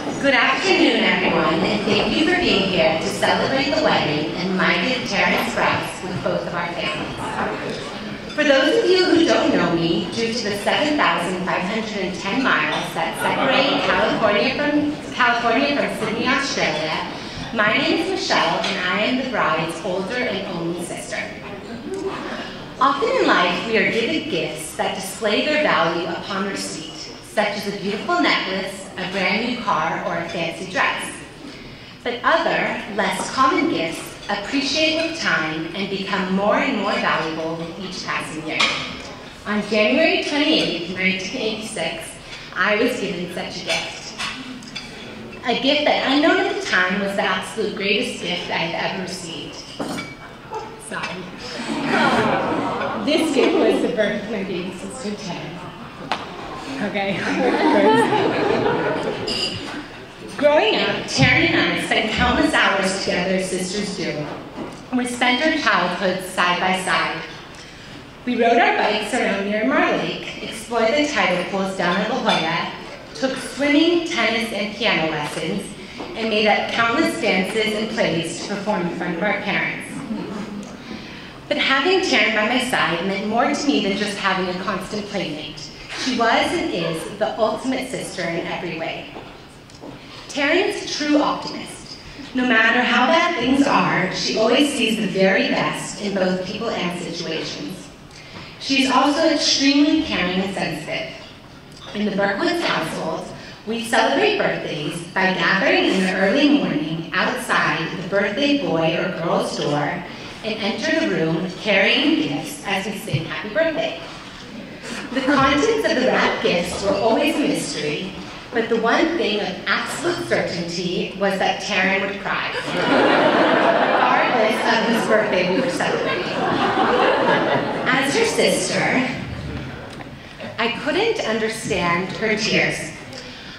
Good afternoon, everyone, and thank you for being here to celebrate the wedding and my kid Terrence Bryce with both of our families. For those of you who don't know me, due to the 7,510 miles that separate California from Sydney, Australia, my name is Michelle, and I am the bride's older and only sister. Often in life, we are given gifts that display their value upon receipt, such as a beautiful necklace, a brand new car, or a fancy dress. But other, less common gifts appreciate with time and become more and more valuable with each passing year. On January 28, 1986, I was given such a gift. A gift that, unknown at the time, was the absolute greatest gift I had ever received. Sorry. This gift was the birth of my baby sister, Ted. Okay. Growing up, Taryn and I spent countless hours together as sisters do. We spent our childhoods side by side. We rode our bikes around Miramar Lake, explored the tidal pools down at La Jolla, took swimming, tennis, and piano lessons, and made up countless dances and plays to perform in front of our parents. But having Taryn by my side meant more to me than just having a constant playmate. She was and is the ultimate sister in every way. Taryn's a true optimist. No matter how bad things are, she always sees the very best in both people and situations. She is also extremely caring and sensitive. In the Berkowitz household, we celebrate birthdays by gathering in the early morning outside the birthday boy or girl's door and enter the room carrying gifts as we sing happy birthday. The contents of the wrapped gifts were always a mystery, but the one thing of absolute certainty was that Taryn would cry, regardless of whose birthday we were celebrating. As her sister, I couldn't understand her tears.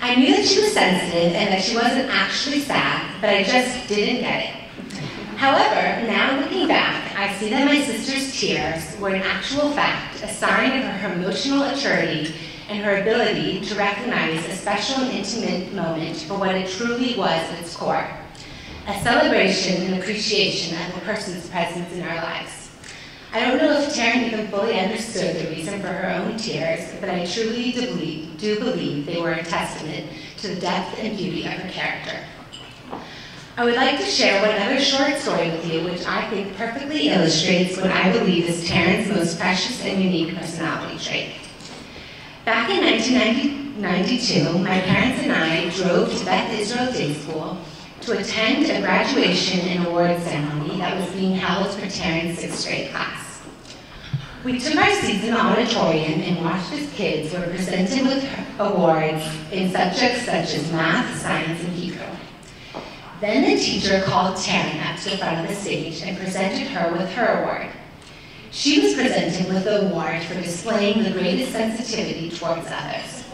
I knew that she was sensitive and that she wasn't actually sad, but I just didn't get it. However, now looking back, I see that my sister's tears were in actual fact a sign of her emotional maturity and her ability to recognize a special and intimate moment for what it truly was at its core, a celebration and appreciation of a person's presence in our lives. I don't know if Taryn even fully understood the reason for her own tears, but I truly do believe they were a testament to the depth and beauty of her character. I would like to share one other short story with you, which I think perfectly illustrates what I believe is Taryn's most precious and unique personality trait. Back in 1992, my parents and I drove to Beth Israel Day School to attend a graduation and award ceremony that was being held for Taryn's 6th grade class. We took our seats in the auditorium and watched as kids were presented with awards in subjects such as math, science, and Hebrew. Then the teacher called Taryn up to the front of the stage and presented her with her award. She was presented with the award for displaying the greatest sensitivity towards others.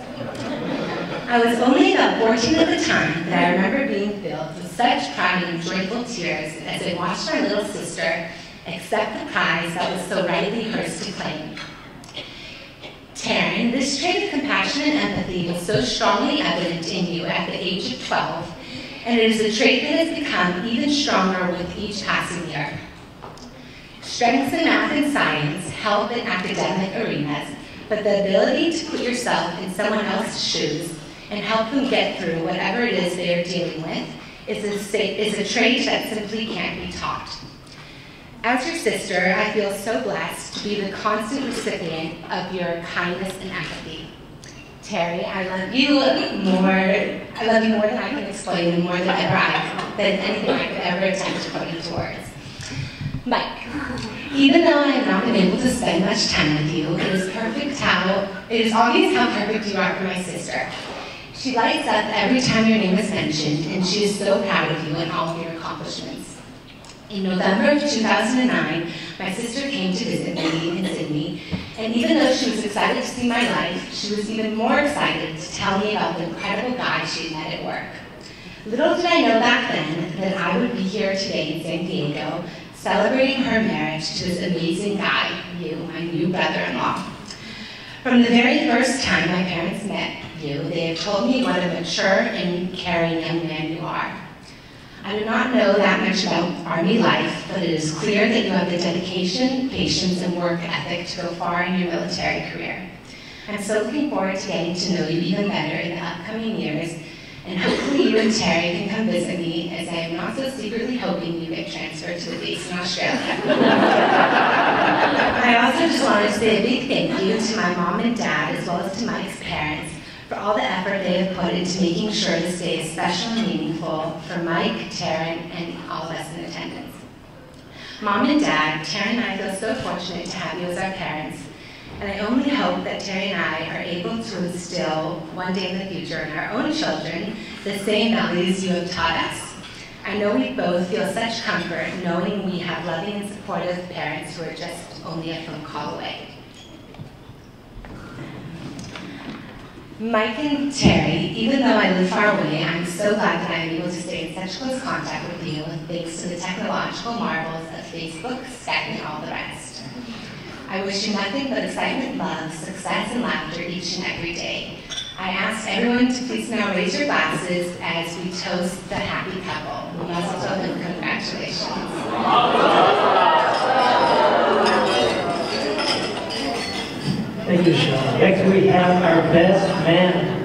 I was only about 14 at the time, but I remember being filled with such pride and joyful tears as I watched our little sister accept the prize that was so rightly hers to claim. Taryn, this trait of compassion and empathy was so strongly evident in you at the age of 12, and it is a trait that has become even stronger with each passing year. Strengths in math and science help in academic arenas, but the ability to put yourself in someone else's shoes and help them get through whatever it is they are dealing with is a trait that simply can't be taught. As your sister, I feel so blessed to be the constant recipient of your kindness and empathy. Terry, I love you more than I can explain, and more than anything I could ever attempt to put into words. Mike, even though I have not been able to spend much time with you, it is obvious how perfect you are for my sister. She lights up every time your name is mentioned, and she is so proud of you and all of your accomplishments. In November of 2009, my sister came to visit me in Sydney, and even though she was excited to see my life, she was even more excited to tell me about the incredible guy she had met at work. Little did I know back then that I would be here today in San Diego, celebrating her marriage to this amazing guy, you, my new brother-in-law. From the very first time my parents met, you. They have told me what a mature and caring young man you are. I do not know that much about Army life, but it is clear that you have the dedication, patience, and work ethic to go far in your military career. I'm so looking forward to getting to know you even better in the upcoming years, and hopefully you and Terry can come visit me, as I am not so secretly hoping you get transferred to the base in Australia. I also just wanted to say a big thank you to my mom and dad, as well as to Mike's parents, for all the effort they have put into making sure this day is special and meaningful for Mike, Taryn, and all of us in attendance. Mom and Dad, Taryn and I feel so fortunate to have you as our parents, and I only hope that Terry and I are able to instill one day in the future in our own children the same values you have taught us. I know we both feel such comfort knowing we have loving and supportive parents who are just only a phone call away. Mike and Terry, even though I live far away, I'm so glad that I'm able to stay in such close contact with you thanks to the technological marvels of Facebook, Skype, and all the rest. I wish you nothing but excitement, love, success, and laughter each and every day. I ask everyone to please now raise your glasses as we toast the happy couple. Mazel tov and congratulations. Thank you, Sean. Next we have our best man.